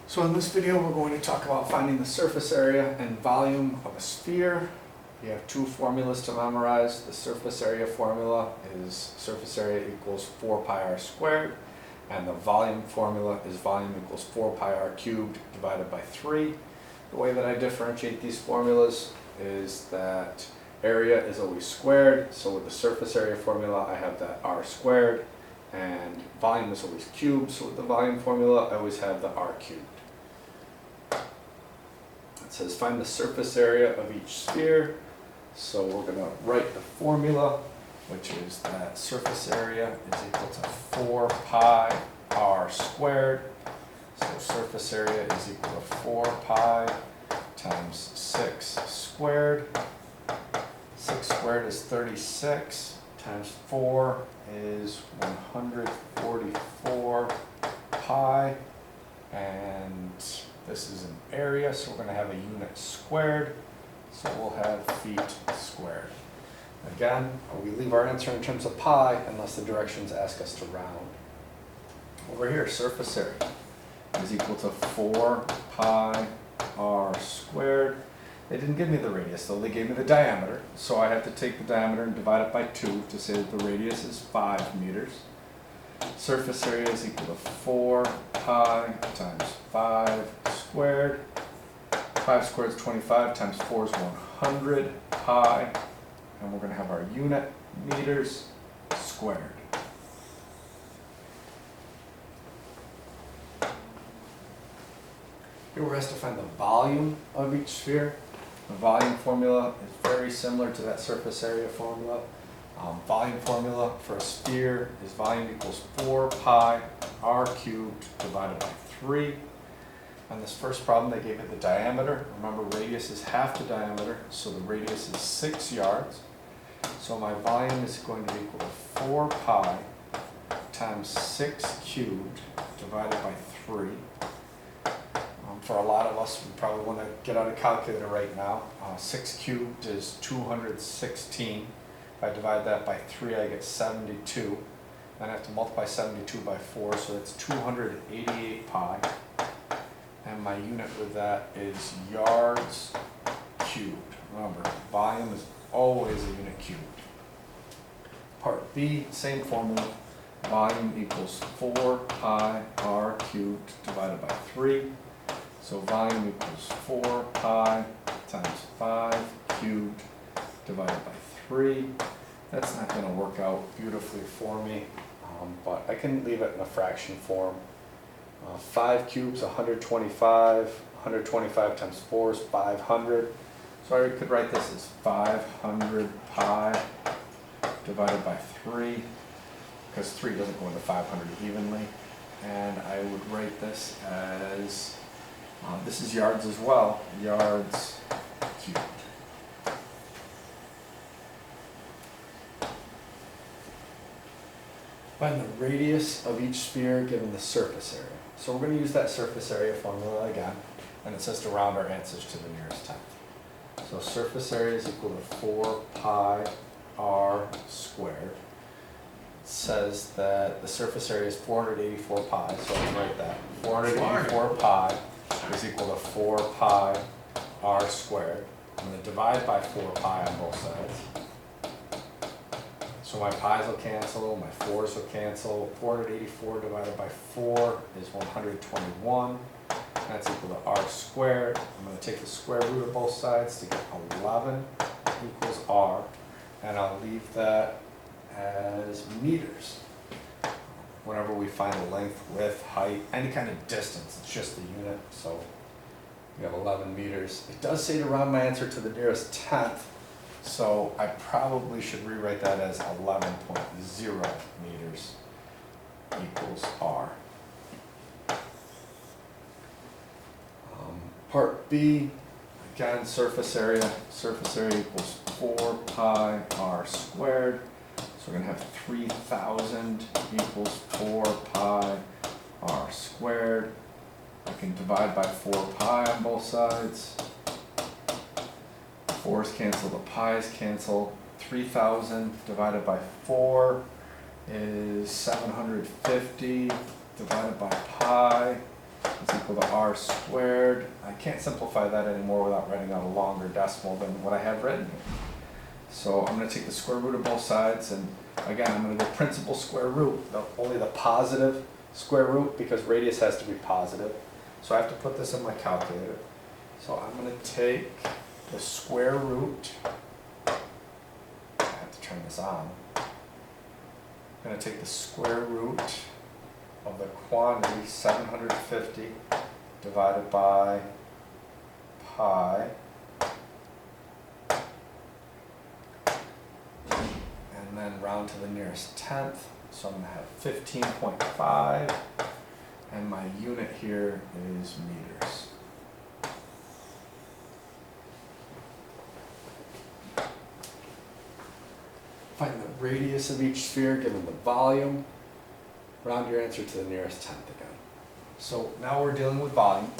So in this video we're going to talk about finding the surface area and volume of a sphere. We have two formulas to memorize. The surface area formula is surface area equals 4 pi r squared, and the volume formula is volume equals 4 pi r cubed divided by 3. The way that I differentiate these formulas is that area is always squared, so with the surface area formula I have that r squared, and volume is always cubed, so with the volume formula I always have the r cubed. It says find the surface area of each sphere, so we're going to write the formula, which is that surface area is equal to 4 pi r squared. So surface area is equal to 4 pi times 6 squared. 6 squared is 36, times 4 is 144 pi, and this is an area, so we're going to have a unit squared, so we'll have feet squared. Again, we leave our answer in terms of pi unless the directions ask us to round. Over here, surface area is equal to 4 pi r squared. They didn't give me the radius though, they gave me the diameter, so I have to take the diameter and divide it by 2 to say that the radius is 5 meters. Surface area is equal to 4 pi times 5 squared. 5 squared is 25 times 4 is 100 pi, and we're going to have our unit meters squared. Here we're asked to find the volume of each sphere. The volume formula is very similar to that surface area formula. Volume formula for a sphere is volume equals 4 pi r cubed divided by 3. On this first problem they gave it the diameter. Remember, radius is half the diameter, so the radius is 6 yards. So my volume is going to be equal to 4 pi times 6 cubed divided by 3. For a lot of us, we probably want to get out a calculator right now. 6 cubed is 216. If I divide that by 3, I get 72. Then I have to multiply 72 by 4, so that's 288 pi. And my unit with that is yards cubed. Remember, volume is always a unit cubed. Part B, same formula. Volume equals 4 pi r cubed divided by 3. So volume equals 4 pi times 5 cubed divided by 3. That's not going to work out beautifully for me, but I can leave it in a fraction form. 5 cubes, 125. 125 times 4 is 500. So I could write this as 500 pi divided by 3, because 3 doesn't go into 500 evenly. And I would write this as, this is yards as well, yards cubed. Find the radius of each sphere given the surface area. So we're going to use that surface area formula again, and it says to round our answers to the nearest tenth. So surface area is equal to 4 pi r squared. It says that the surface area is 484 pi, so I'll write that. 484 pi is equal to 4 pi r squared. I'm going to divide by 4 pi on both sides. So my pi's will cancel, my 4's will cancel. 484 divided by 4 is 121. That's equal to r squared. I'm going to take the square root of both sides to get 11 equals r. And I'll leave that as meters. Whenever we find a length, width, height, any kind of distance, it's just the unit. So we have 11 meters. It does say to round my answer to the nearest tenth. So I probably should rewrite that as 11.0 meters equals r. Part B, again, surface area. Surface area equals 4 pi r squared. So we're going to have 3,000 equals 4 pi r squared. I can divide by 4 pi on both sides. 4's cancel, the pi's cancel. 3,000 divided by 4 is 750 divided by pi is equal to r squared. I can't simplify that anymore without writing out a longer decimal than what I have written here. So I'm going to take the square root of both sides, and again, I'm going to go principal square root, only the positive square root, because radius has to be positive. So I have to put this in my calculator. So I'm going to take the square root, I have to turn this on. I'm going to take the square root of the quantity 750 divided by pi, and then round to the nearest tenth. So I'm going to have 15.5, and my unit here is meters. Find the radius of each sphere given the volume. Round your answer to the nearest tenth again. So now we're dealing with volume.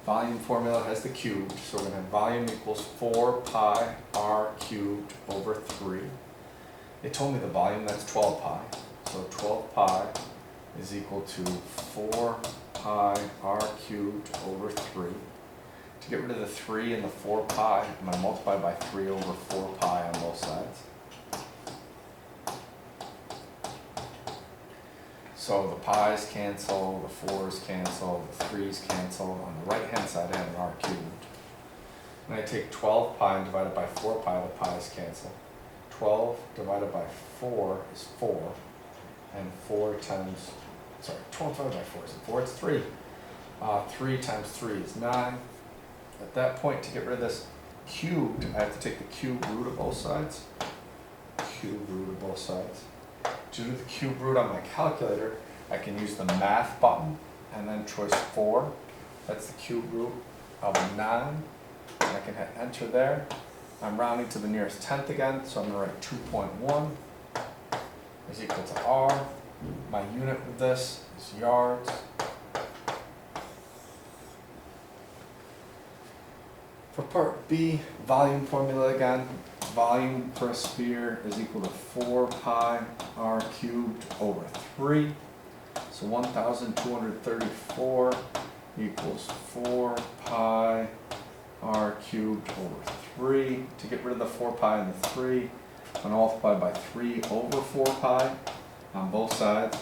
Volume formula has the cubed, so we're going to have volume equals 4 pi r cubed over 3. It told me the volume, that's 12 pi. So 12 pi is equal to 4 pi r cubed over 3. To get rid of the 3 and the 4 pi, I'm going to multiply by 3 over 4 pi on both sides. So the pi's cancel, the 4's cancel, the 3's cancel. On the right hand side I have an r cubed. And I take 12 pi and divide it by 4 pi, the pi's cancel. 12 divided by 4 is 4. And 12 divided by 4 is 4, it's 3. 3 times 3 is 9. At that point, to get rid of this cubed, I have to take the cube root of both sides. Cube root of both sides. To do the cube root on my calculator, I can use the math button and then choice 4. That's the cube root of 9. And I can hit enter there. I'm rounding to the nearest tenth again, so I'm going to write 2.1 is equal to r. My unit with this is yards. For part B, volume formula again. Volume for a sphere is equal to 4 pi r cubed over 3. So 1,234 equals 4 pi r cubed over 3. To get rid of the 4 pi and the 3, I'm going to multiply by 3 over 4 pi on both sides.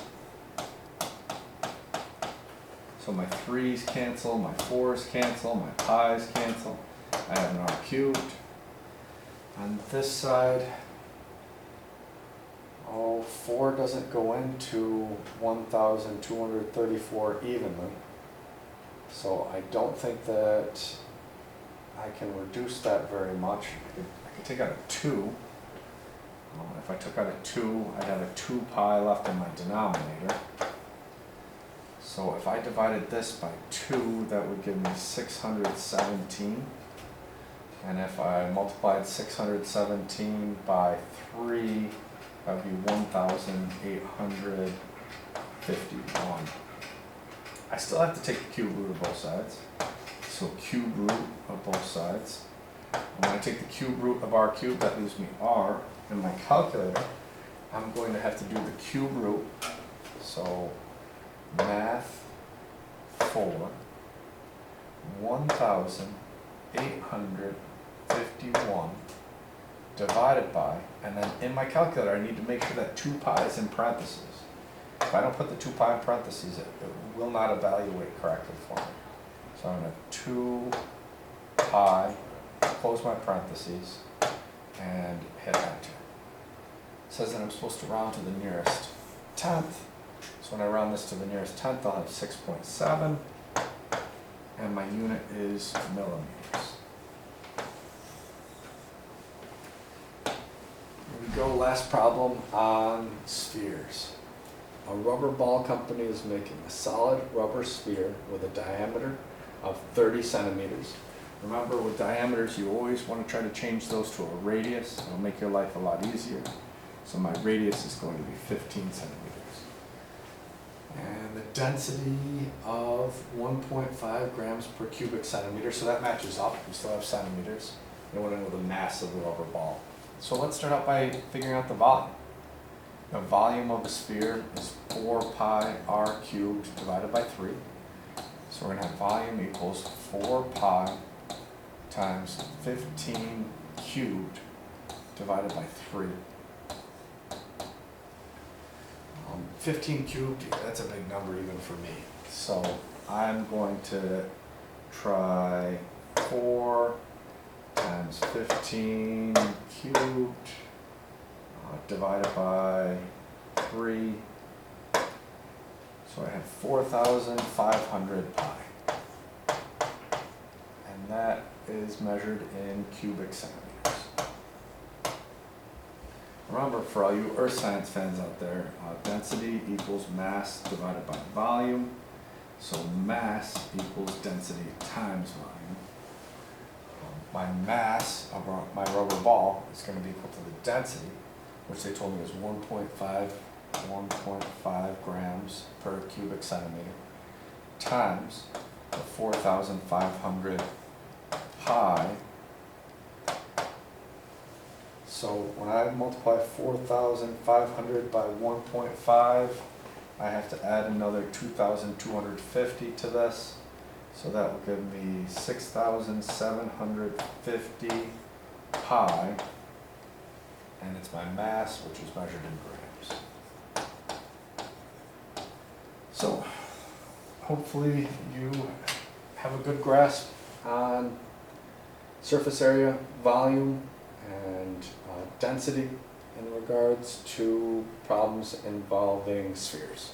So my 3's cancel, my 4's cancel, my pi's cancel. I have an r cubed. On this side, 4 doesn't go into 1,234 evenly. So I don't think that I can reduce that very much. I could take out a 2. If I took out a 2, I'd have a 2 pi left in my denominator. So if I divided this by 2, that would give me 617. And if I multiplied 617 by 3, that would be 1,851. I still have to take the cube root of both sides. So cube root of both sides. And when I take the cube root of r cubed, that leaves me r. In my calculator, I'm going to have to do the cube root. So math 4, 1,851 divided by, and then in my calculator I need to make sure that 2 pi is in parentheses. If I don't put the 2 pi in parentheses, it will not evaluate correctly for me. So I'm going to 2 pi, close my parentheses, and hit enter. It says that I'm supposed to round to the nearest tenth. So when I round this to the nearest tenth, I'll have 6.7, and my unit is millimeters. Here we go, last problem on spheres. A rubber ball company is making a solid rubber sphere with a diameter of 30 centimeters. Remember, with diameters, you always want to try to change those to a radius. It'll make your life a lot easier. So my radius is going to be 15 centimeters. And the density of 1.5 grams per cubic centimeter, so that matches up. We still have centimeters. You want to know the mass of the rubber ball. So let's start out by figuring out the volume. The volume of a sphere is 4 pi r cubed divided by 3. So we're gonna have volume equals 4 pi times 15 cubed divided by 3. 15 cubed, that's a big number even for me. So I'm going to try 4 times 15 cubed divided by 3. So I have 4,500 pi. And that is measured in cubic centimeters. Remember, for all you earth science fans out there, density equals mass divided by volume. So mass equals density times volume. My mass of my rubber ball is going to be equal to the density, which they told me is 1.5 grams per cubic centimeter, times the 4,500 pi. So when I multiply 4,500 by 1.5, I have to add another 2,250 to this. So that will give me 6,750 pi, and it's my mass, which is measured in grams. So hopefully you have a good grasp on surface area, volume, and density in regards to problems involving spheres.